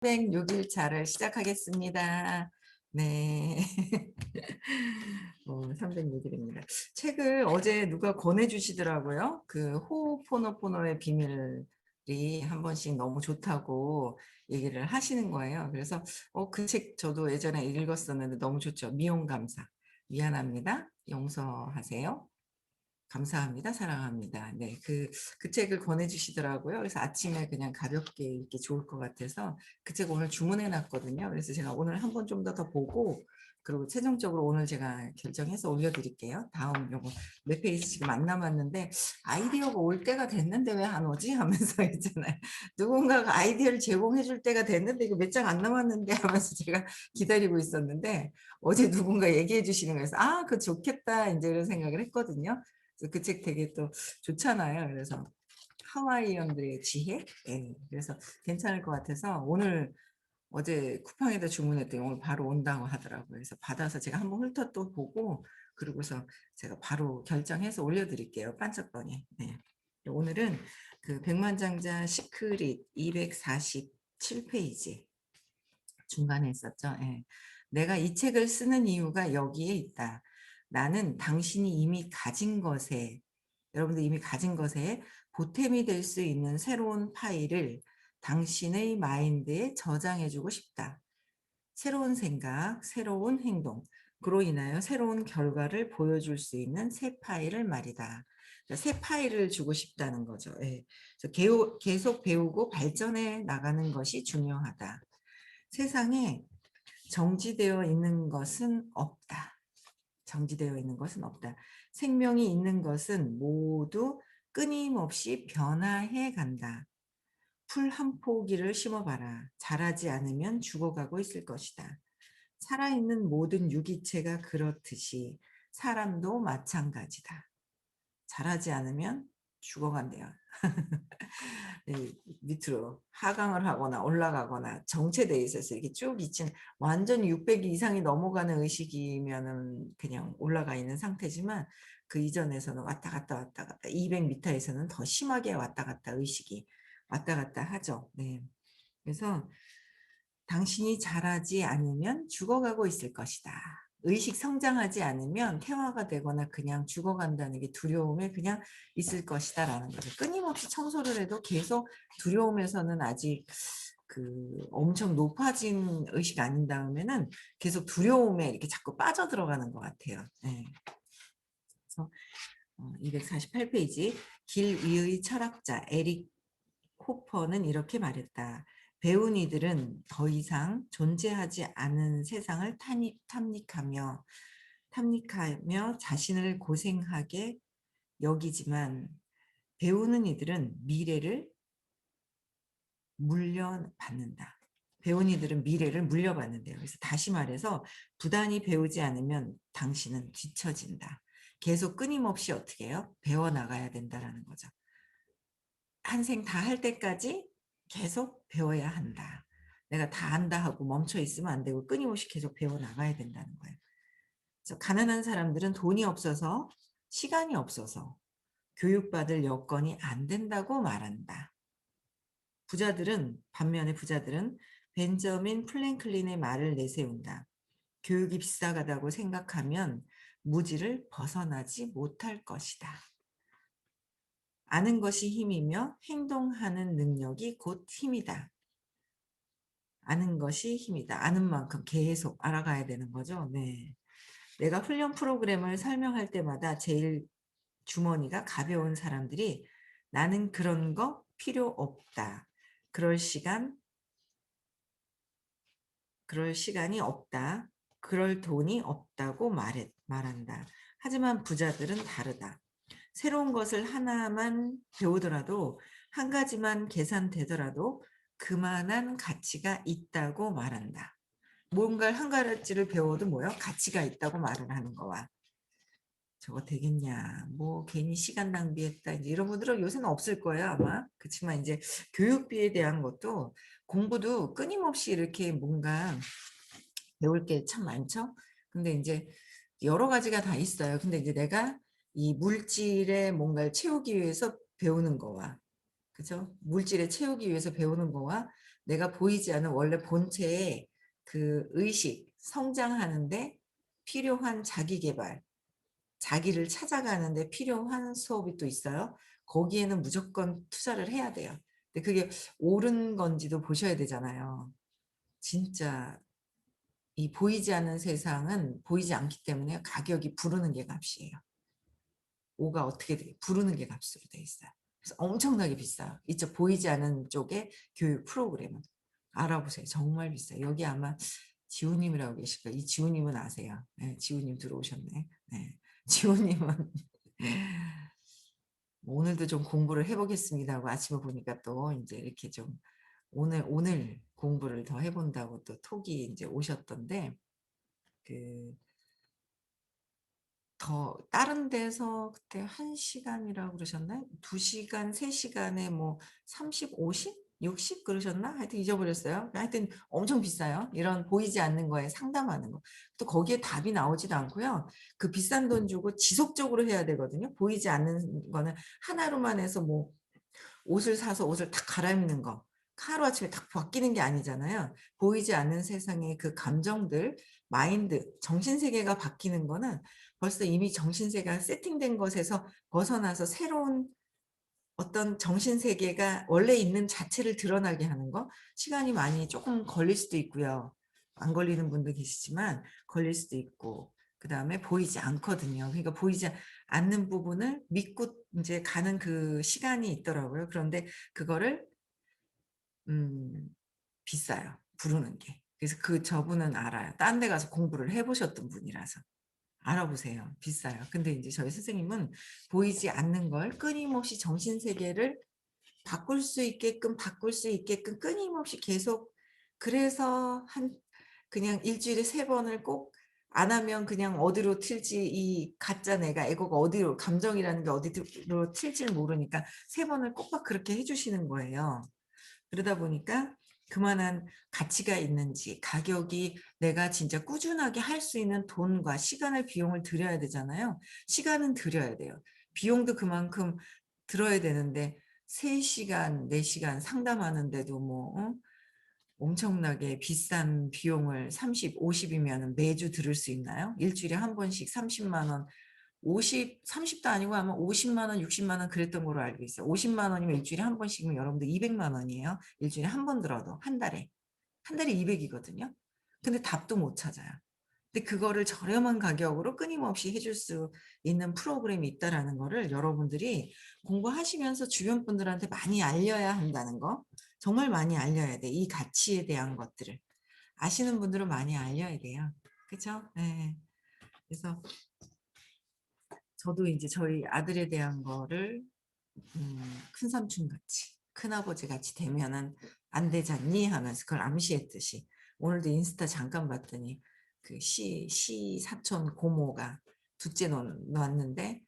306일차를 시작하겠습니다. 네. 306일입니다. 책을 어제 누가 권해주시더라고요. 그 호호포노포노의 비밀이 한 번씩 너무 좋다고 얘기를 하시는 거예요. 그래서 그 책 저도 예전에 읽었었는데 너무 좋죠. 미용감사. 미안합니다. 용서하세요. 감사합니다. 사랑합니다. 네, 그 책을 권해주시더라고요. 그래서 아침에 그냥 가볍게 읽기 좋을 것 같아서 그 책 오늘 주문해 놨거든요. 그래서 제가 오늘 한번 좀 더 보고 그리고 최종적으로 오늘 제가 결정해서 올려드릴게요. 다음 요거 몇 페이지 지금 안 남았는데 아이디어가 올 때가 됐는데 왜 안 오지? 하면서 있잖아요. 누군가가 아이디어를 제공해 줄 때가 됐는데 이거 몇 장 안 남았는데 하면서 제가 기다리고 있었는데 어제 누군가 얘기해 주시는 거에서 그거 좋겠다 이제 이런 생각을 했거든요. 그 책 되게 또 좋잖아요. 그래서 하와이언들의 지혜? 예, 그래서 괜찮을 것 같아서 오늘 어제 쿠팡에다 주문했더니 오늘 바로 온다고 하더라고요. 그래서 받아서 제가 한번 훑어 또 보고 그러고서 제가 바로 결정해서 올려드릴게요. 반짝거니. 네. 오늘은 그 백만장자 시크릿 247페이지 중간에 있었죠. 예. 내가 이 책을 쓰는 이유가 여기에 있다. 나는 당신이 이미 가진 것에 여러분들 이미 가진 것에 보탬이 될 수 있는 새로운 파일을 당신의 마인드에 저장해주고 싶다. 새로운 생각, 새로운 행동, 그로 인하여 새로운 결과를 보여줄 수 있는 새 파일을 말이다. 그러니까 새 파일을 주고 싶다는 거죠. 예. 그래서 계속 배우고 발전해 나가는 것이 중요하다. 세상에 정지되어 있는 것은 없다. 정지되어 있는 것은 없다. 생명이 있는 것은 모두 끊임없이 변화해 간다. 풀 한 포기를 심어봐라. 자라지 않으면 죽어가고 있을 것이다. 살아있는 모든 유기체가 그렇듯이 사람도 마찬가지다. 자라지 않으면 죽어간대요. 밑으로 하강을 하거나 올라가거나 정체되어 있어서 이렇게 쭉 있진 완전히 600 이상이 넘어가는 의식이면은 그냥 올라가 있는 상태지만 그 이전에서는 왔다 갔다 왔다 갔다 200m에서는 더 심하게 왔다 갔다 의식이 왔다 갔다 하죠. 네. 그래서 당신이 자라지 않으면 죽어가고 있을 것이다. 의식 성장하지 않으면 태화가 되거나 그냥 죽어간다는 게 두려움에 그냥 있을 것이다 라는 거죠. 끊임없이 청소를 해도 계속 두려움에서는 아직 엄청 높아진 의식 아닌 다음에는 계속 두려움에 이렇게 자꾸 빠져들어가는 것 같아요. 네. 그래서 248페이지 길 위의 철학자 에릭 호퍼는 이렇게 말했다. 배운 이들은 더 이상 존재하지 않은 세상을 탐닉하며 자신을 고생하게 여기지만 배우는 이들은 미래를 물려받는다. 배운 이들은 미래를 물려받는데요. 그래서 다시 말해서 부단히 배우지 않으면 당신은 뒤처진다. 계속 끊임없이 어떻게 해요? 배워나가야 된다는 거죠. 한생 다 할 때까지 계속 배워야 한다. 내가 다 안다 하고 멈춰 있으면 안 되고 끊임없이 계속 배워나가야 된다는 거예요. 그래서 가난한 사람들은 돈이 없어서 시간이 없어서 교육받을 여건이 안 된다고 말한다. 반면에 부자들은 벤저민 플랭클린의 말을 내세운다. 교육이 비싸다고 생각하면 무지를 벗어나지 못할 것이다. 아는 것이 힘이며 행동하는 능력이 곧 힘이다. 아는 것이 힘이다. 아는 만큼 계속 알아가야 되는 거죠. 네. 내가 훈련 프로그램을 설명할 때마다 제일 주머니가 가벼운 사람들이 나는 그런 거 필요 없다. 그럴 시간이 없다. 그럴 돈이 없다고 말한다. 하지만 부자들은 다르다. 새로운 것을 하나만 배우더라도 한 가지만 계산되더라도 그만한 가치가 있다고 말한다. 뭔가를 한 가지를 배워도 뭐요? 가치가 있다고 말을 하는 거와 저거 되겠냐 뭐 괜히 시간 낭비했다 이제 이런 분들은 요새는 없을 거예요 아마. 그렇지만 이제 교육비에 대한 것도 공부도 끊임없이 이렇게 뭔가 배울 게 참 많죠. 근데 이제 여러 가지가 다 있어요. 근데 이제 내가 이 물질에 뭔가를 채우기 위해서 배우는 거와 그죠? 물질에 채우기 위해서 배우는 거와 내가 보이지 않는 원래 본체의 그 의식, 성장하는 데 필요한 자기 계발, 자기를 찾아가는 데 필요한 수업이 또 있어요. 거기에는 무조건 투자를 해야 돼요. 근데 그게 옳은 건지도 보셔야 되잖아요. 진짜 이 보이지 않는 세상은 보이지 않기 때문에 가격이 부르는 게 값이에요. 오가 어떻게 돼? 부르는 게 값으로 돼 있어요. 그래서 엄청나게 비싸요. 이쪽 보이지 않는 쪽의 교육 프로그램은. 알아보세요. 정말 비싸요. 여기 아마 지우님이라고 계실 거예요. 이 지우님은 아세요. 네, 지우님 들어오셨네. 네. 지우님은 오늘도 좀 공부를 해보겠습니다 하고 아침에 보니까 또 이제 이렇게 좀 오늘 공부를 더 해본다고 또 톡이 이제 오셨던데 그 더 다른 데서 그때 1 시간이라고 그러셨나요? 2 시간, 3 시간에 뭐 30, 50, 60 그러셨나? 하여튼 잊어버렸어요. 하여튼 엄청 비싸요. 이런 보이지 않는 거에 상담하는 거. 또 거기에 답이 나오지도 않고요. 그 비싼 돈 주고 지속적으로 해야 되거든요. 보이지 않는 거는 하나로만 해서 뭐 옷을 사서 옷을 딱 갈아입는 거. 하루아침에 딱 바뀌는 게 아니잖아요. 보이지 않는 세상의 그 감정들, 마인드, 정신세계가 바뀌는 거는 벌써 이미 정신세계가 세팅된 것에서 벗어나서 새로운 어떤 정신세계가 원래 있는 자체를 드러나게 하는 거. 시간이 많이 조금 걸릴 수도 있고요. 안 걸리는 분도 계시지만 걸릴 수도 있고 그다음에 보이지 않거든요. 그러니까 보이지 않는 부분을 믿고 인제 가는 그 시간이 있더라고요. 그런데 그거를 음 비싸요, 부르는 게. 그래서 그 저분은 알아요. 딴 데 가서 공부를 해 보셨던 분이라서. 알아보세요. 비싸요. 근데 인제 저희 선생님은 보이지 않는 걸 끊임없이 정신 세계를 바꿀 수 있게끔 끊임없이 계속 그래서 한 그냥 일 주일에 3 번을 꼭 안 하면 그냥 어디로 튈지 이 가짜 내가 에고가 어디로 감정이라는 게 어디로 튈지를 모르니까 3 번을 꼭꼭 그렇게 해 주시는 거예요. 그러다 보니까 그만한 가치가 있는지 가격이 내가 진짜 꾸준하게 할 수 있는 돈과 시간을 비용을 들여야 되잖아요. 시간은 들여야 돼요. 비용도 그만큼 들어야 되는데 3 시간, 4 시간 상담하는데도 뭐 엄청나게 비싼 비용을 30, 50 이면은 매주 들을 수 있나요? 일 주일에 한 번씩 300,000 원 50 30도 아니고 아마 500,000 원, 600,000 원 그랬던 걸로 알고 있어요. 500,000 원이면 일 주일에 한 번씩이면 여러분들 200만 원이에요. 일 주일에 한 번 들어도 한 달에. 한 달에 200 이거든요. 근데 답도 못 찾아요. 근데 그거를 저렴한 가격으로 끊임없이 해줄 수 있는 프로그램이 있다라는 거를 여러분들이 공부하시면서 주변 분들한테 많이 알려야 한다는 거. 정말 많이 알려야 돼. 이 가치에 대한 것들을. 아시는 분들은 많이 알려야 돼요. 그쵸? 예. 그래서 저도 인제 저희 아들에 대한 거를 큰삼촌 같이 큰아버지 같이 되면은 "안 되잖니?" 하면서 그걸 암시했듯이 오늘도 인스타 잠깐 봤더니 그 시사촌 고모가 둘째 낳았는데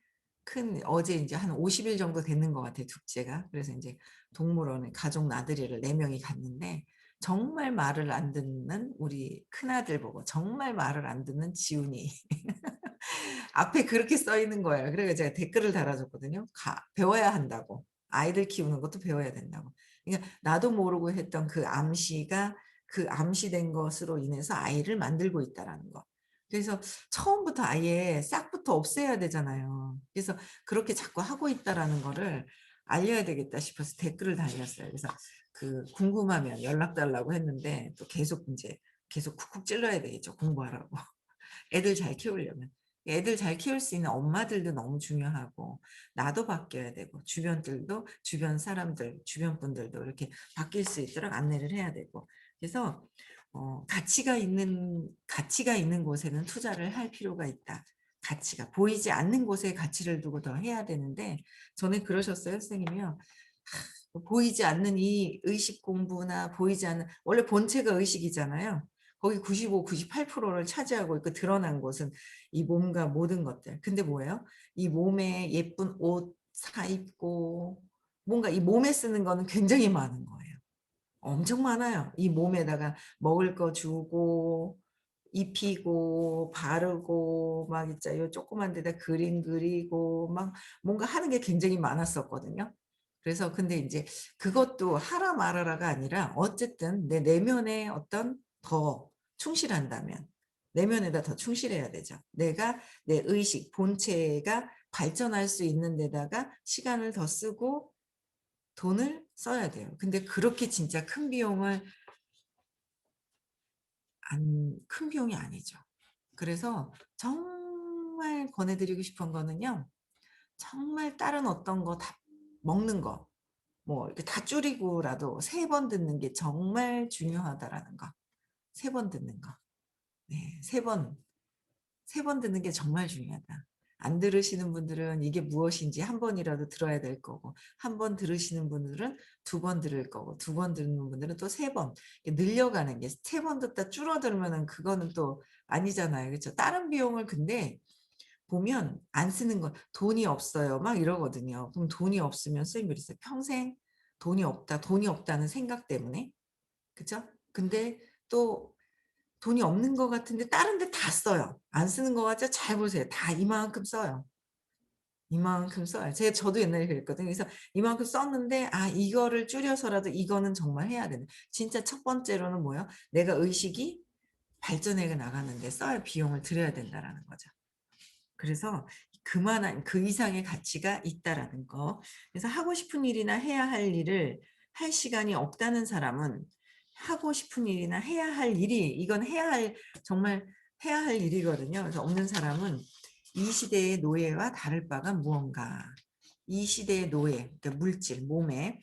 큰 어제 인제 한 50일 정도 됐는 것 같아요, 둘째가. 그래서 인제 동물원에 가족 나들이를 4 명이 갔는데 정말 말을 안 듣는 우리 큰아들 보고 정말 말을 안 듣는 지훈이 앞에 그렇게 써 있는 거예요. 그래 제가 댓글을 달아줬거든요. 배워야 한다고. 아이들 키우는 것도 배워야 된다고. 그러니까 나도 모르고 했던 그 암시가 그 암시된 것으로 인해서 아이를 만들고 있다라는 거. 그래서 처음부터 아예 싹부터 없애야 되잖아요. 그래서 그렇게 자꾸 하고 있다라는 거를 알려야 되겠다 싶어서 댓글을 달렸어요. 그래서 그 궁금하면 연락 달라고 했는데 또 계속 인제 계속 쿡쿡 찔러야 되겠죠, 공부하라고. 애들 잘 키우려면. 애들 잘 키울 수 있는 엄마들도 너무 중요하고 나도 바뀌어야 되고 주변 사람들, 주변 분들도 이렇게 바뀔 수 있도록 안내를 해야 되고. 그래서 가치가 있는 곳에는 투자를 할 필요가 있다. 가치가 보이지 않는 곳에 가치를 두고 더 해야 되는데 전에 그러셨어요, 선생님이요. 보이지 않는 이 의식 공부나 보이지 않는 원래 본체가 의식이잖아요. 거기 95, 98%를 차지하고 있고 드러난 곳은 이 몸과 모든 것들. 근데 뭐예요? 이 몸에 예쁜 옷 사 입고 뭔가 이 몸에 쓰는 거는 굉장히 많은 거예요. 엄청 많아요. 이 몸에다가 먹을 거 주고 입히고 바르고 막 있자 요 조그만 데다 그림 그리고 막 뭔가 하는 게 굉장히 많았었거든요. 그래서 근데 이제 그것도 하라 말아라가 아니라 어쨌든 내 내면에 어떤 더 충실한다면 내면에다 더 충실해야 되죠. 내가 내 의식 본체가 발전할 수 있는 데다가 시간을 더 쓰고 돈을 써야 돼요. 근데 그렇게 진짜 큰 비용이 아니죠. 그래서 정말 권해 드리고 싶은 거는요. 정말 다른 어떤 거 다 먹는 거 뭐 이렇게 다 줄이고라도 3번 듣는 게 정말 중요하다라는 거. 3번 듣는 거. 네. 3번 듣는 게 정말 중요하다. 안 들으시는 분들은 이게 무엇인지 한 번이라도 들어야 될 거고 한 번 들으시는 분들은 2번 들을 거고 2번 듣는 분들은 또 3 번. 이렇게 늘려가는 게 3번 듣다 줄어들면은 그거는 또 아니잖아요. 그쵸? 다른 비용을 근데 보면 안 쓰는 거 "돈이 없어요." 막 이러거든요. 그럼 돈이 없으면 쓰임을 있어요. 평생 돈이 없다, 돈이 없다는 생각 때문에. 그죠? 근데 또 돈이 없는 것 같은데 다른 데 다 써요. 안 쓰는 것 같죠? 잘 보세요. 다 이만큼 써요. 이만큼 써요. 저도 옛날에 그랬거든요. 그래서 이만큼 썼는데 '아 이거를 줄여서라도 이거는 정말 해야 된다.' 진짜 첫 번째로는 뭐예요? 내가 의식이 발전해 나가는 데 써야 비용을 들여야 된다라는 거죠. 그래서 그만한 그 이상의 가치가 있다라는 거. 그래서 하고 싶은 일이나 해야 할 일을 할 시간이 없다는 사람은 하고 싶은 일이나 해야 할 일이 이건 해야 할 정말 해야 할 일이거든요. 그래서 없는 사람은 이 시대의 노예와 다를 바가 무언가. 이 시대의 노예, 그러니까 물질, 몸에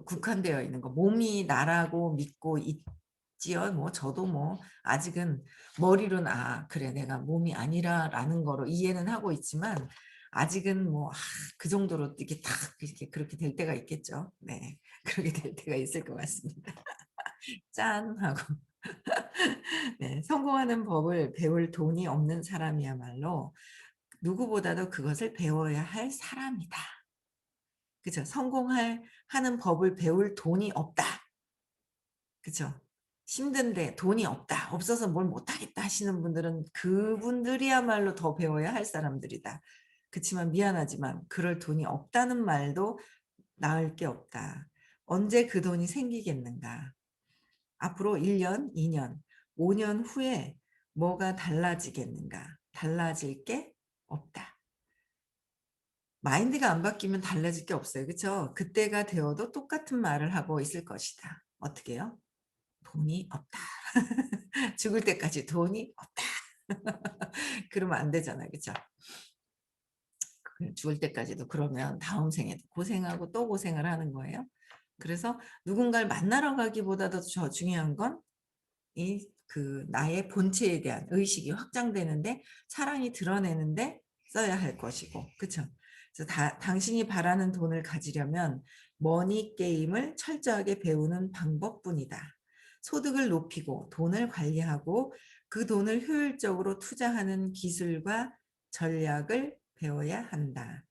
국한되어 있는 거. 몸이 나라고 믿고 있지요. 뭐 저도 뭐 아직은 머리로는 '아 그래 내가 몸이 아니라.'라는 거로 이해는 하고 있지만 아직은 뭐 그 정도로 이렇게 딱 이렇게 그렇게 될 때가 있겠죠. 네. 그렇게 될 때가 있을 것 같습니다. 짠 하고. 네. 성공하는 법을 배울 돈이 없는 사람이야말로 누구보다도 그것을 배워야 할 사람이다. 그죠? 성공할 하는 법을 배울 돈이 없다. 그죠? 힘든데 돈이 없다. 없어서 뭘 못하겠다 하시는 분들은 그분들이야말로 더 배워야 할 사람들이다. 그치만 미안하지만 그럴 돈이 없다는 말도 나을 게 없다. 언제 그 돈이 생기겠는가? 앞으로 1 년, 2 년, 5년 후에 뭐가 달라지겠는가? 달라질 게 없다. 마인드가 안 바뀌면 달라질 게 없어요. 그쵸? 그때가 되어도 똑같은 말을 하고 있을 것이다. 어떻게요? 돈이 없다. 죽을 때까지 돈이 없다. 그러면 안 되잖아요. 그쵸? 죽을 때까지도 그러면 다음 생에도 고생하고 또 고생을 하는 거예요. 그래서 누군가를 만나러 가기보다도 더 중요한 건 나의 본체에 대한 의식이 확장되는데 사랑이 드러내는데 써야 할 것이고. 그쵸? 그래서 당신이 바라는 돈을 가지려면 머니 게임을 철저하게 배우는 방법뿐이다. 소득을 높이고 돈을 관리하고 그 돈을 효율적으로 투자하는 기술과 전략을 배워야 한다.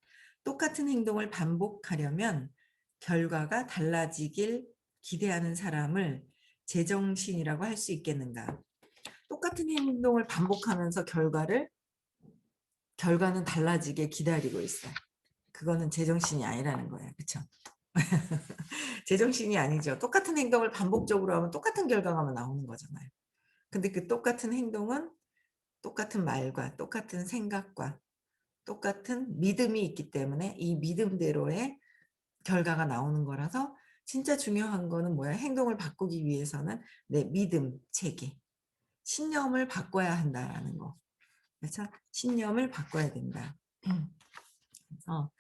똑같은 행동을 반복하려면 결과가 달라지길 기대하는 사람을 제정신이라고 할 수 있겠는가? 똑같은 행동을 반복하면서 결과는 달라지게 기다리고 있어. 그거는 제정신이 아니라는 거예요. 그쵸? 제정신이 아니죠. 똑같은 행동을 반복적으로 하면 똑같은 결과가 나오는 거잖아요. 근데 그 똑같은 행동은 똑같은 말과 똑같은 생각과 똑같은 믿음이 있기 때문에 이 믿음대로의 결과가 나오는 거라서 진짜 중요한 거는 뭐야? 행동을 바꾸기 위해서는 내 믿음, 체계, 신념을 바꿔야 한다라는 거. 그래서 신념을 바꿔야 된다. 그래서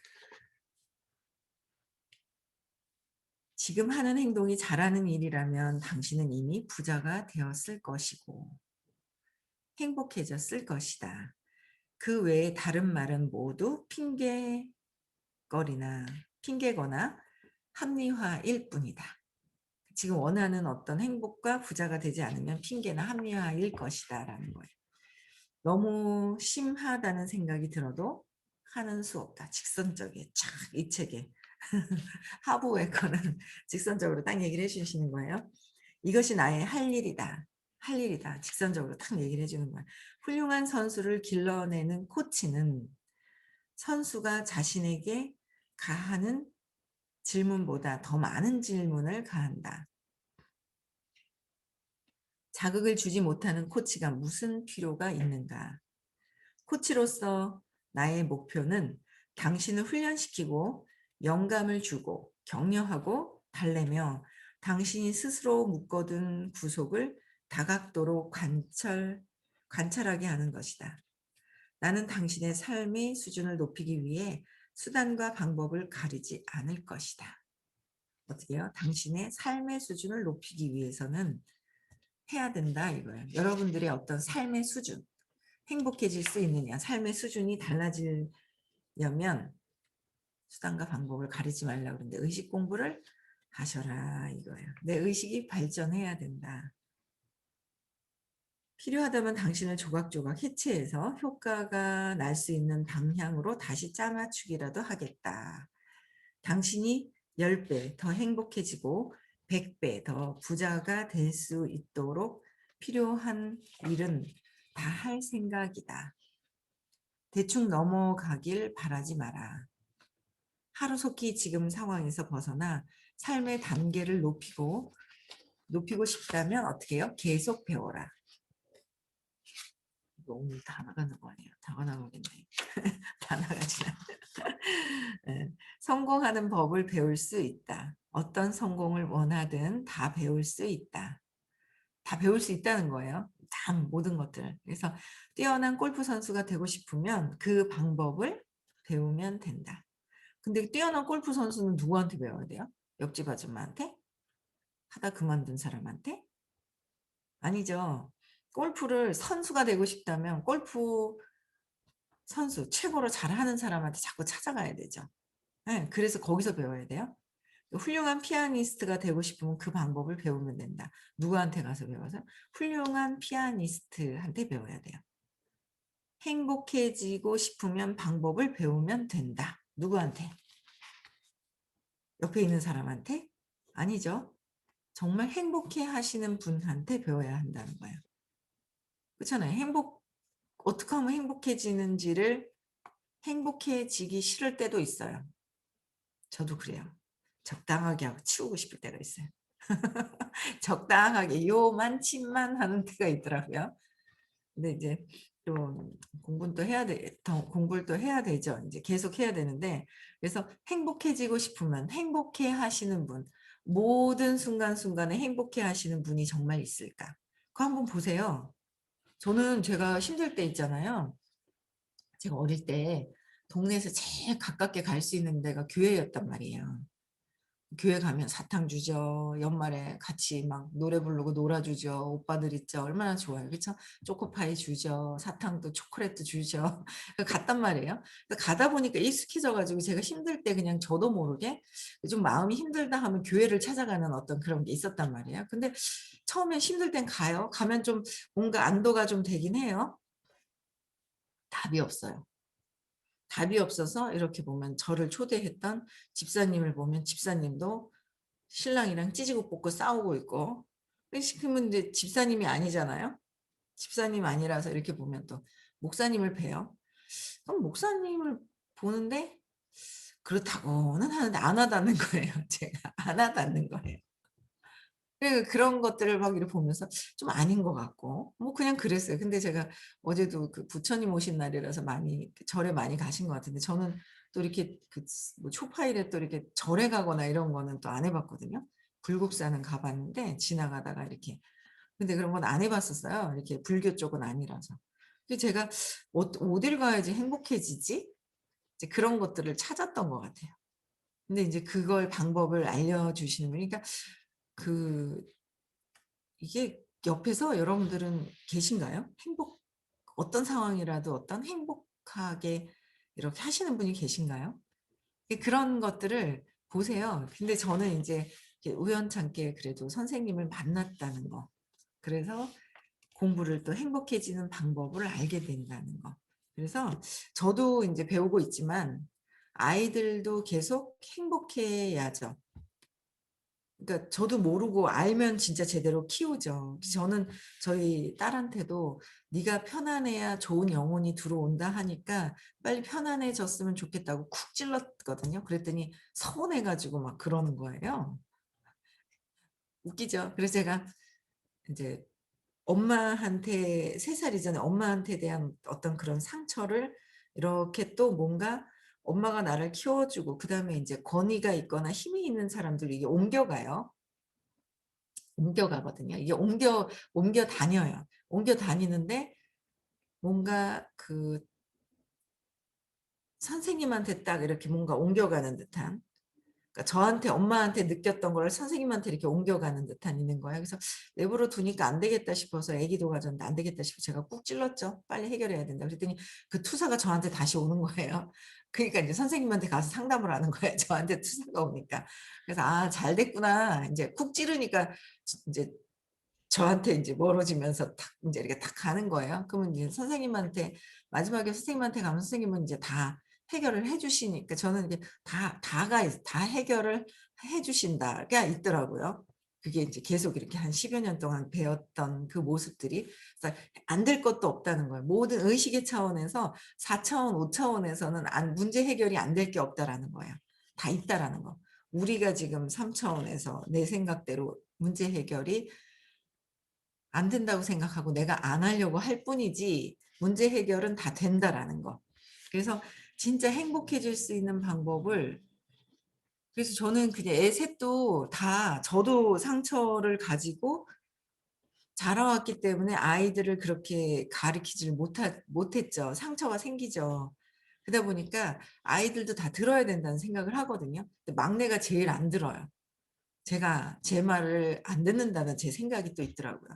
지금 하는 행동이 잘하는 일이라면 당신은 이미 부자가 되었을 것이고 행복해졌을 것이다. 그 외에 다른 말은 모두 핑계거나 합리화일 뿐이다. 지금 원하는 어떤 행복과 부자가 되지 않으면 핑계나 합리화일 것이다라는 거예요. 너무 심하다는 생각이 들어도 하는 수 없다. 직선적이에요. 촥 이 책에. 하부의 거는 직선적으로 딱 얘기를 해 주시는 거예요. 이것이 나의 할 일이다. 할 일이다. 직선적으로 딱 얘기를 해 주는 거예요. 훌륭한 선수를 길러내는 코치는 선수가 자신에게 가하는 질문보다 더 많은 질문을 가한다. 자극을 주지 못하는 코치가 무슨 필요가 있는가? 코치로서 나의 목표는 당신을 훈련시키고 영감을 주고 격려하고 달래며 당신이 스스로 묶어둔 구속을 다각도로 관찰하게 하는 것이다. 나는 당신의 삶의 수준을 높이기 위해 수단과 방법을 가리지 않을 것이다. 어떻게요? 당신의 삶의 수준을 높이기 위해서는 해야 된다 이거예요. 여러분들의 어떤 삶의 수준, 행복해질 수 있느냐, 삶의 수준이 달라지려면 수단과 방법을 가리지 말라고 그러는데 의식 공부를 하셔라 이거예요. 내 의식이 발전해야 된다. 필요하다면 당신을 조각조각 해체해서 효과가 날 수 있는 방향으로 다시 짜맞추기라도 하겠다. 당신이 10배 더 행복해지고 100배 더 부자가 될 수 있도록 필요한 일은 다 할 생각이다. 대충 넘어가길 바라지 마라. 하루속히 지금 상황에서 벗어나 삶의 단계를 높이고 싶다면 어떻게 해요? 계속 배워라. 오늘 다 나가는 거 아니에요? 다 나가겠네. 다 나가지 않네. 성공하는 법을 배울 수 있다. 어떤 성공을 원하든 다 배울 수 있다. 다 배울 수 있다는 거예요. 다 모든 것들. 그래서 뛰어난 골프 선수가 되고 싶으면 그 방법을 배우면 된다. 근데 뛰어난 골프 선수는 누구한테 배워야 돼요? 옆집 아줌마한테? 하다 그만둔 사람한테? 아니죠. 골프를 선수가 되고 싶다면 골프 선수, 최고로 잘하는 사람한테 자꾸 찾아가야 되죠. 네, 그래서 거기서 배워야 돼요. 훌륭한 피아니스트가 되고 싶으면 그 방법을 배우면 된다. 누구한테 가서 배워서? 훌륭한 피아니스트한테 배워야 돼요. 행복해지고 싶으면 방법을 배우면 된다. 누구한테? 옆에 있는 사람한테? 아니죠. 정말 행복해 하시는 분한테 배워야 한다는 거예요. 그렇잖아요. 어떻게 하면 행복해지는지를 행복해지기 싫을 때도 있어요. 저도 그래요. 적당하게 하고 치우고 싶을 때가 있어요. 적당하게 요만침만 하는 때가 있더라고요. 근데 이제 또 공부는 또 해야 공부를 또 해야 되죠. 이제 계속 해야 되는데 그래서 행복해지고 싶으면 행복해 하시는 분, 모든 순간순간에 행복해 하시는 분이 정말 있을까? 그거 한번 보세요. 저는 제가 힘들 때 있잖아요. 제가 어릴 때 동네에서 제일 가깝게 갈 수 있는 데가 교회였단 말이에요. 교회 가면 사탕 주죠. 연말에 같이 막 노래 부르고 놀아주죠. 오빠들 있죠. 얼마나 좋아요. 그렇죠? 초코파이 주죠. 사탕도 초콜릿도 주죠. 갔단 말이에요. 가다 보니까 익숙해져 가지고 제가 힘들 때 그냥 저도 모르게 좀 마음이 힘들다 하면 교회를 찾아가는 어떤 그런 게 있었단 말이에요. 근데 처음에 힘들 땐 가요. 가면 좀 뭔가 안도가 좀 되긴 해요. 답이 없어요. 답이 없어서 이렇게 보면 저를 초대했던 집사님을 보면 집사님도 신랑이랑 찌지고 볶고 싸우고 있고 그러면 이제 집사님이 아니잖아요. 집사님 아니라서 이렇게 보면 또 목사님을 봬요. 그럼 목사님을 보는데 그렇다고는 하는데 안 와닿는 거예요. 제가 안 와닿는 거예요. 그런 것들을 막 이렇게 보면서 좀 아닌 것 같고 뭐 그냥 그랬어요. 근데 제가 어제도 그 부처님 오신 날이라서 많이 절에 많이 가신 것 같은데 저는 또 이렇게 뭐 초파일에 또 이렇게 절에 가거나 이런 거는 또 안 해봤거든요. 불국사는 가봤는데 지나가다가 이렇게 근데 그런 건 안 해봤었어요. 이렇게 불교 쪽은 아니라서. 근데 제가 어딜 가야지 행복해지지? 이제 그런 것들을 찾았던 것 같아요. 근데 이제 그걸 방법을 알려주시는 분이 그러니까 그 이게 옆에서 여러분들은 계신가요? 어떤 상황이라도 어떤 행복하게 이렇게 하시는 분이 계신가요? 그런 것들을 보세요. 근데 저는 이제 우연찮게 그래도 선생님을 만났다는 거. 그래서 공부를 또 행복해지는 방법을 알게 된다는 거. 그래서 저도 이제 배우고 있지만 아이들도 계속 행복해야죠. 그러니까 저도 모르고 알면 진짜 제대로 키우죠. 저는 저희 딸한테도 "네가 편안해야 좋은 영혼이 들어온다." 하니까 빨리 편안해졌으면 좋겠다고 쿡 찔렀거든요. 그랬더니 서운해 가지고 막 그러는 거예요. 웃기죠. 그래서 제가 인제 엄마한테 3 살이잖아요. 엄마한테 대한 어떤 그런 상처를 이렇게 또 뭔가 엄마가 나를 키워 주고 그다음에 인제 권위가 있거나 힘이 있는 사람들이 이게 옮겨가요. 옮겨가거든요. 이게 옮겨 다녀요. 옮겨 다니는데 뭔가 그 선생님한테 딱 이렇게 뭔가 옮겨가는 듯한, 그러니까 저한테 엄마한테 느꼈던 거를 선생님한테 이렇게 옮겨가는 듯한 있는 거예요. 그래서 내버려 두니까 안 되겠다 싶어서 아기도 가졌는데 안 되겠다 싶어서 제가 꾹 찔렀죠. "빨리 해결해야 된다." 그랬더니 그 투사가 저한테 다시 오는 거예요. 그러니까 인제 선생님한테 가서 상담을 하는 거예요, 저한테 투사가 오니까. 그래서 '아 잘 됐구나.' 인제 쿡 찌르니까 인제 저한테 인제 멀어지면서 탁 인제 이렇게 탁 가는 거예요. 그러면 이제 선생님한테 마지막에 선생님한테 가면 선생님은 인제 다 해결을 해 주시니까 저는 이게 다 해결을 해 주신다가 있더라고요. 그게 인제 계속 이렇게 한 10여 년 동안 배웠던 그 모습들이. 그래서 안 될 것도 없다는 거예요. 모든 의식의 차원에서 4 차원, 5 차원에서는 안 문제 해결이 안 될 게 없다라는 거예요. 다 있다라는 거. 우리가 지금 3 차원에서 내 생각대로 문제 해결이 안 된다고 생각하고 내가 안 하려고 할 뿐이지 문제 해결은 다 된다라는 거. 그래서 진짜 행복해질 수 있는 방법을, 그래서 저는 그냥 애 셋도 다 저도 상처를 가지고 자라왔기 때문에 아이들을 그렇게 가르치지를 못했죠. 상처가 생기죠. 그러다 보니까 아이들도 다 들어야 된다는 생각을 하거든요. 근데 막내가 제일 안 들어요. 제가 제 말을 안 듣는다는 제 생각이 또 있더라고요.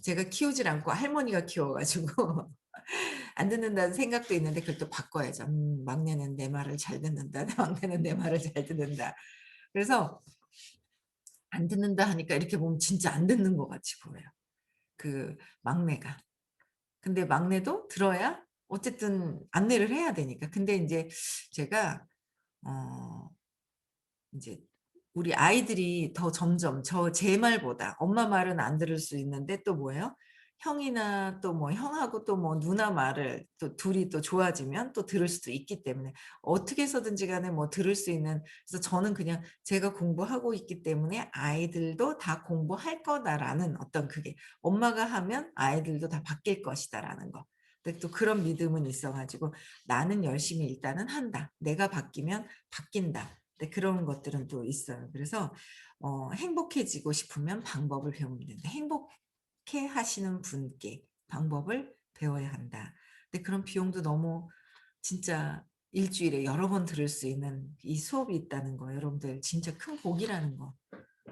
제가 키우질 않고 할머니가 키워 가지고 안 듣는다는 생각도 있는데 그걸 또 바꿔야죠. 막내는 내 말을 잘 듣는다. 막내는 내 말을 잘 듣는다. 그래서 안 듣는다 하니까 이렇게 보면 진짜 안 듣는 것 같이 보여요, 그 막내가. 근데 막내도 들어야 어쨌든 안내를 해야 되니까. 근데 인제 제가 어 인제 우리 아이들이 더 점점 제 말보다 엄마 말은 안 들을 수 있는데 또 뭐예요? 형이나 또 뭐 형하고 또 뭐 누나 말을 또 둘이 또 좋아지면 또 들을 수도 있기 때문에 어떻게 해서든지 간에 뭐 들을 수 있는, 그래서 저는 그냥 제가 공부하고 있기 때문에 '아이들도 다 공부할 거다.'라는 어떤 그게 '엄마가 하면 아이들도 다 바뀔 것이다.'라는 거. 근데 또 그런 믿음은 있어 가지고 '나는 열심히 일단은 한다. 내가 바뀌면 바뀐다.' 네, 그런 것들은 또 있어요. 그래서 행복해지고 싶으면 방법을 배우면 된다. 행복해 하시는 분께 방법을 배워야 한다. 근데 그런 비용도 너무 진짜 일 주일에 여러 번 들을 수 있는 이 수업이 있다는 거 여러분들 진짜 큰 복이라는 거.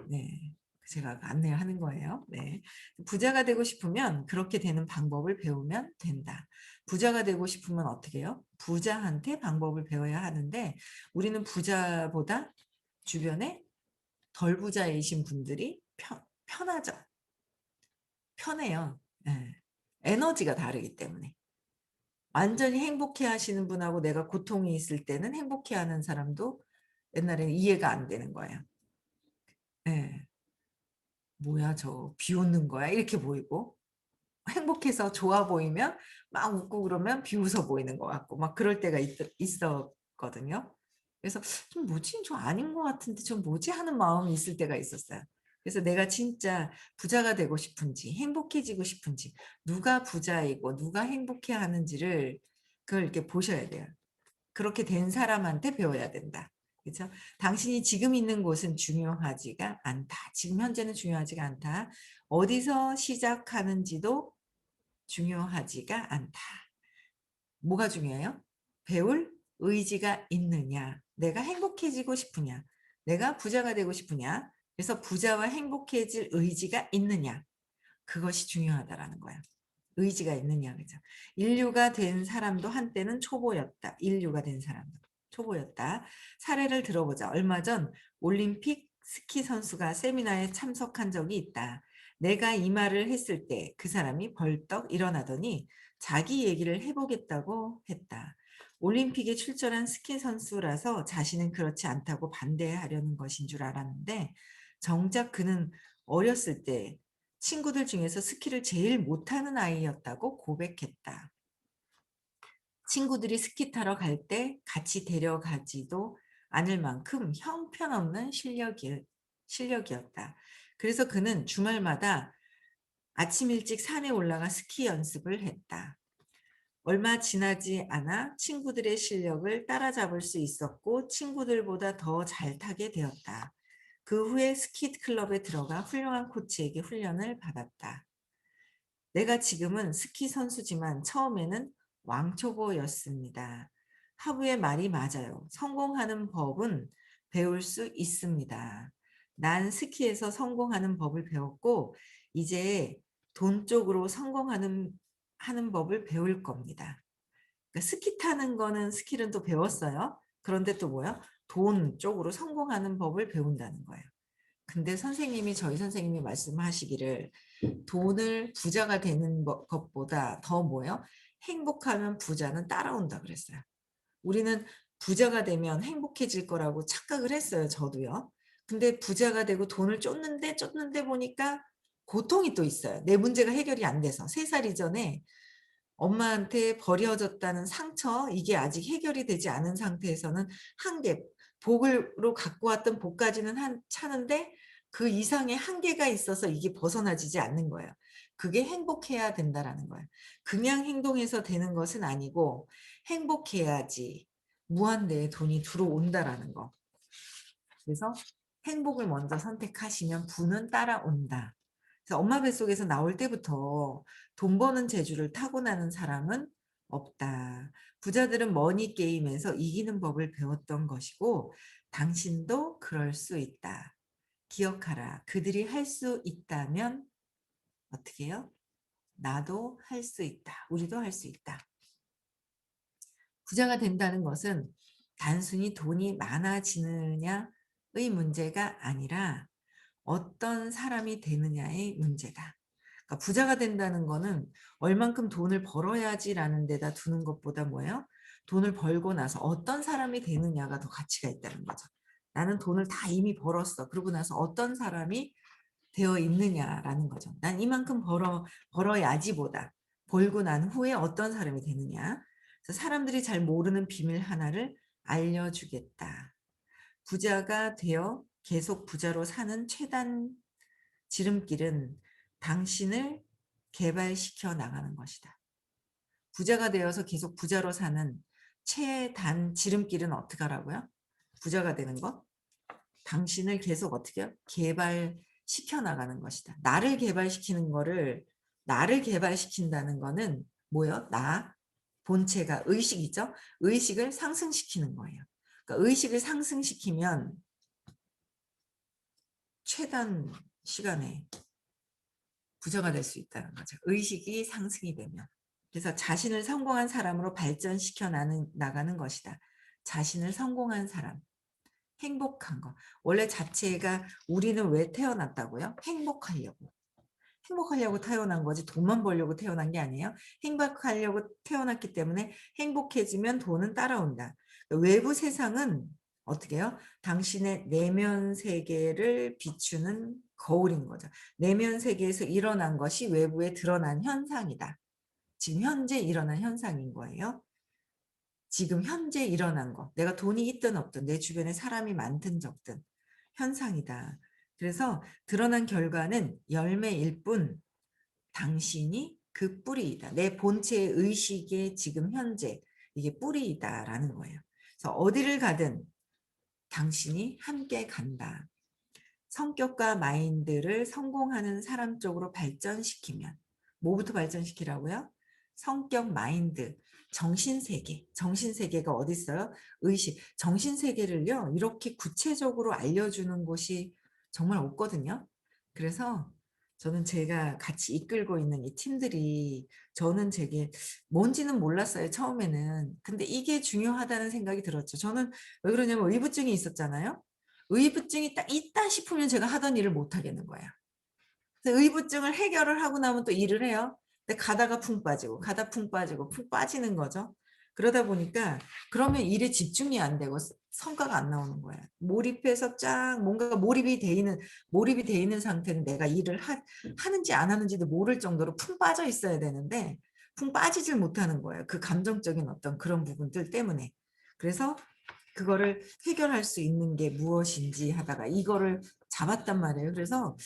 네. 제가 안내를 하는 거예요. 네. 부자가 되고 싶으면 그렇게 되는 방법을 배우면 된다. 부자가 되고 싶으면 어떻게 해요? 부자한테 방법을 배워야 하는데 우리는 부자보다 주변에 덜 부자이신 분들이 편하죠. 편해요. 예. 에너지가 다르기 때문에. 완전히 행복해 하시는 분하고 내가 고통이 있을 때는 행복해 하는 사람도 옛날에는 이해가 안 되는 거예요. 예. '뭐야 저 비웃는 거야?' 이렇게 보이고, 행복해서 좋아 보이면 막 웃고 그러면 비웃어 보이는 것 같고 막 그럴 때가 있었거든요. 그래서 '좀 뭐지? 저 아닌 것 같은데 저 뭐지?' 하는 마음이 있을 때가 있었어요. 그래서 내가 진짜 부자가 되고 싶은지 행복해지고 싶은지 누가 부자이고 누가 행복해하는지를 그걸 이렇게 보셔야 돼요. 그렇게 된 사람한테 배워야 된다. 그죠? 당신이 지금 있는 곳은 중요하지가 않다. 지금 현재는 중요하지가 않다. 어디서 시작하는지도 중요하지가 않다. 뭐가 중요해요? 배울 의지가 있느냐, 내가 행복해지고 싶으냐, 내가 부자가 되고 싶으냐, 그래서 부자와 행복해질 의지가 있느냐, 그것이 중요하다라는 거예요. 의지가 있느냐, 그죠? 인류가 된 사람도 한때는 초보였다. 인류가 된 사람도 초보였다. 사례를 들어보자. 얼마 전 올림픽 스키 선수가 세미나에 참석한 적이 있다. 내가 이 말을 했을 때 그 사람이 벌떡 일어나더니 자기 얘기를 해보겠다고 했다. 올림픽에 출전한 스키 선수라서 자신은 그렇지 않다고 반대하려는 것인 줄 알았는데 정작 그는 어렸을 때 친구들 중에서 스키를 제일 못하는 아이였다고 고백했다. 친구들이 스키 타러 갈 때 같이 데려가지도 않을 만큼 형편없는 실력이었다. 그래서 그는 주말마다 아침 일찍 산에 올라가 스키 연습을 했다. 얼마 지나지 않아 친구들의 실력을 따라잡을 수 있었고 친구들보다 더 잘 타게 되었다. 그 후에 스키 클럽에 들어가 훌륭한 코치에게 훈련을 받았다. 내가 지금은 스키 선수지만 처음에는 왕초보였습니다. 하부의 말이 맞아요. 성공하는 법은 배울 수 있습니다. 난 스키에서 성공하는 법을 배웠고 이제 돈 쪽으로 하는 법을 배울 겁니다. 그러니까 스키 타는 거는 스킬은 또 배웠어요. 그런데 또 뭐야? 돈 쪽으로 성공하는 법을 배운다는 거예요. 근데 저희 선생님이 말씀하시기를 돈을 부자가 되는 것보다 더 뭐예요? 행복하면 부자는 따라온다 그랬어요. 우리는 부자가 되면 행복해질 거라고 착각을 했어요. 저도요. 근데 부자가 되고 돈을 쫓는데 보니까 고통이 또 있어요. 내 문제가 해결이 안 돼서. 3살 이전에 엄마한테 버려졌다는 상처, 이게 아직 해결이 되지 않은 상태에서는 한계, 복으로 갖고 왔던 복까지는 차는데 그 이상의 한계가 있어서 이게 벗어나지지 않는 거예요. 그게 행복해야 된다라는 거예요. 그냥 행동해서 되는 것은 아니고 행복해야지 무한대의 돈이 들어온다라는 거. 그래서 행복을 먼저 선택하시면 부는 따라온다. 그래서 엄마 뱃속에서 나올 때부터 돈 버는 재주를 타고나는 사람은 없다. 부자들은 머니 게임에서 이기는 법을 배웠던 것이고 당신도 그럴 수 있다. 기억하라. 그들이 할 수 있다면 어떻게 해요? 나도 할 수 있다. 우리도 할 수 있다. 부자가 된다는 것은 단순히 돈이 많아지느냐의 문제가 아니라 어떤 사람이 되느냐의 문제다. 그러니까 부자가 된다는 거는 얼만큼 돈을 벌어야지라는 데다 두는 것보다 뭐예요? 돈을 벌고 나서 어떤 사람이 되느냐가 더 가치가 있다는 거죠. 나는 돈을 다 이미 벌었어. 그러고 나서 어떤 사람이 되어 있느냐라는 거죠. 난 이만큼 벌어야지보다 벌고 난 후에 어떤 사람이 되느냐. 그래서 사람들이 잘 모르는 비밀 하나를 알려주겠다. 부자가 되어 계속 부자로 사는 최단 지름길은 당신을 개발시켜 나가는 것이다. 부자가 되어서 계속 부자로 사는 최단 지름길은 어떻게 하라고요? 부자가 되는 것? 당신을 계속 어떻게 해요? 개발시켜 나가는 것이다. 나를 개발시킨다는 거는 뭐예요? 본체가 의식이죠. 의식을 상승시키는 거예요. 그러니까 의식을 상승시키면 최단 시간에 부자가 될 수 있다는 거죠. 의식이 상승이 되면. 그래서 자신을 성공한 사람으로 발전시켜 나가는 것이다. 자신을 성공한 사람. 행복한 거. 원래 자체가 우리는 왜 태어났다고요? 행복하려고. 행복하려고 태어난 거지 돈만 벌려고 태어난 게 아니에요. 행복하려고 태어났기 때문에 행복해지면 돈은 따라온다. 외부 세상은 어떻게 해요? 당신의 내면 세계를 비추는 거울인 거죠. 내면 세계에서 일어난 것이 외부에 드러난 현상이다. 지금 현재 일어난 현상인 거예요. 지금 현재 일어난 거. 내가 돈이 있든 없든 내 주변에 사람이 많든 적든 현상이다. 그래서 드러난 결과는 열매일 뿐 당신이 그 뿌리이다. 내 본체의 의식의 지금 현재 이게 뿌리이다라는 거예요. 그래서 어디를 가든 당신이 함께 간다. 성격과 마인드를 성공하는 사람 쪽으로 발전시키면 뭐부터 발전시키라고요? 성격, 마인드, 정신세계. 정신세계가 어디 있어요? 의식. 정신세계를요. 이렇게 구체적으로 알려주는 곳이 정말 없거든요. 그래서 저는 제가 같이 이끌고 있는 이 팀들이 저는 제게 뭔지는 몰랐어요. 처음에는. 근데 이게 중요하다는 생각이 들었죠. 저는 왜 그러냐면 의부증이 있었잖아요. 의부증이 딱 있다 싶으면 제가 하던 일을 못 하겠는 거야. 그래서 의부증을 해결을 하고 나면 또 일을 해요. 근데 가다가 푹 빠지고 가다 푹 빠지고 푹 빠지는 거죠. 그러다 보니까 그러면 일에 집중이 안 되고 성과가 안 나오는 거야. 몰입해서 쫙 뭔가가 몰입이 돼 있는 상태는 내가 일을 하는지 안 하는지도 모를 정도로 푹 빠져 있어야 되는데 푹 빠지질 못하는 거예요. 그 감정적인 어떤 그런 부분들 때문에. 그래서 그거를 해결할 수 있는 게 무엇인지 하다가 이거를 잡았단 말이에요. 그래서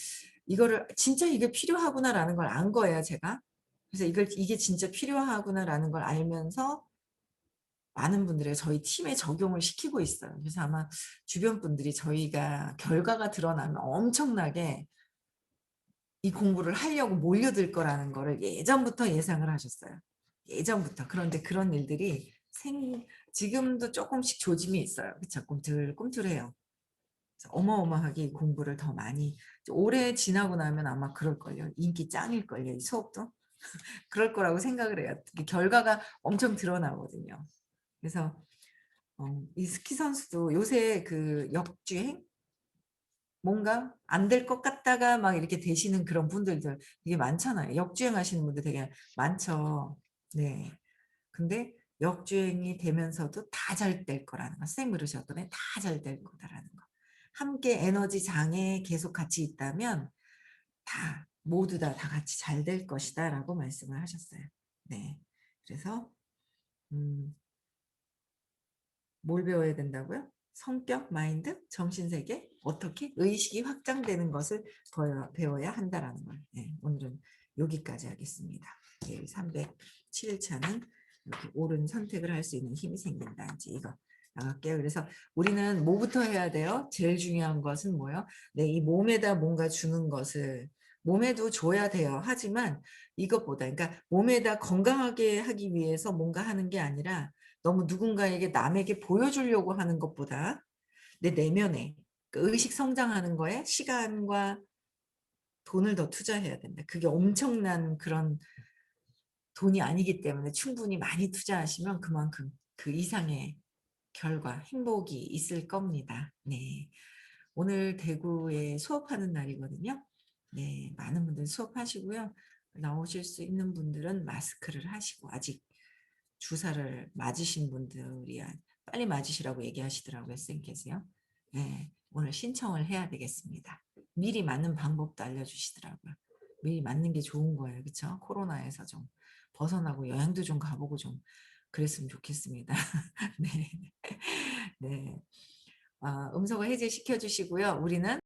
이거를 '진짜 이게 필요하구나.'라는 걸 안 거예요, 제가. 그래서 이게 진짜 필요하구나라는 걸 알면서 많은 분들이 저희 팀에 적용을 시키고 있어요. 그래서 아마 주변 분들이 저희가 결과가 드러나면 엄청나게 이 공부를 하려고 몰려들 거라는 거를 예전부터 예상을 하셨어요. 예전부터. 그런데 그런 일들이 지금도 조금씩 조짐이 있어요. 그쵸? 꿈틀꿈틀해요. 그래서 어마어마하게 이 공부를 더 많이 올해 지나고 나면 아마 그럴걸요. 인기 짱일걸요, 이 수업도. 그럴 거라고 생각을 해요. 이게 결과가 엄청 드러나거든요. 그래서 이 스키 선수도 요새 그 역주행 뭔가 안 될 것 같다가 막 이렇게 되시는 그런 분들도 되게 많잖아요. 역주행하시는 분들 되게 많죠. 네. 근데 역주행이 되면서도 다 잘 될 거라는 거. 선생님 그러셨거든요. 다 잘 될 거다라는 거. 함께 에너지 장에 계속 같이 있다면 모두 다 같이 잘 될 것이다라고 말씀을 하셨어요. 네. 그래서 음 뭘 배워야 된다고요? 성격, 마인드, 정신세계, 어떻게 의식이 확장되는 것을 배워야 한다라는 걸. 네, 오늘은 여기까지 하겠습니다. 네, 307일차는 이렇게 옳은 선택을 할 수 있는 힘이 생긴다. 이제 이거 나갈게요. 그래서 우리는 뭐부터 해야 돼요? 제일 중요한 것은 뭐요? 네, 이 몸에다 뭔가 주는 것을 몸에도 줘야 돼요. 하지만 이것보다, 그러니까 몸에다 건강하게 하기 위해서 뭔가 하는 게 아니라 너무 누군가에게 남에게 보여주려고 하는 것보다 내 내면에 그 의식 성장하는 거에 시간과 돈을 더 투자해야 된다. 그게 엄청난 그런 돈이 아니기 때문에 충분히 많이 투자하시면 그만큼 그 이상의 결과, 행복이 있을 겁니다. 네. 오늘 대구에 수업하는 날이거든요. 네. 많은 분들 수업하시고요. 나오실 수 있는 분들은 마스크를 하시고 아직 주사를 맞으신 분들이 빨리 맞으시라고 얘기하시더라고요, 선생님께서요. 네. 오늘 신청을 해야 되겠습니다. 미리 맞는 방법도 알려주시더라고요. 미리 맞는 게 좋은 거예요. 그쵸? 코로나에서 좀 벗어나고 여행도 좀 가보고 좀 그랬으면 좋겠습니다. 네. 네. 음성을 해제시켜 주시고요. 우리는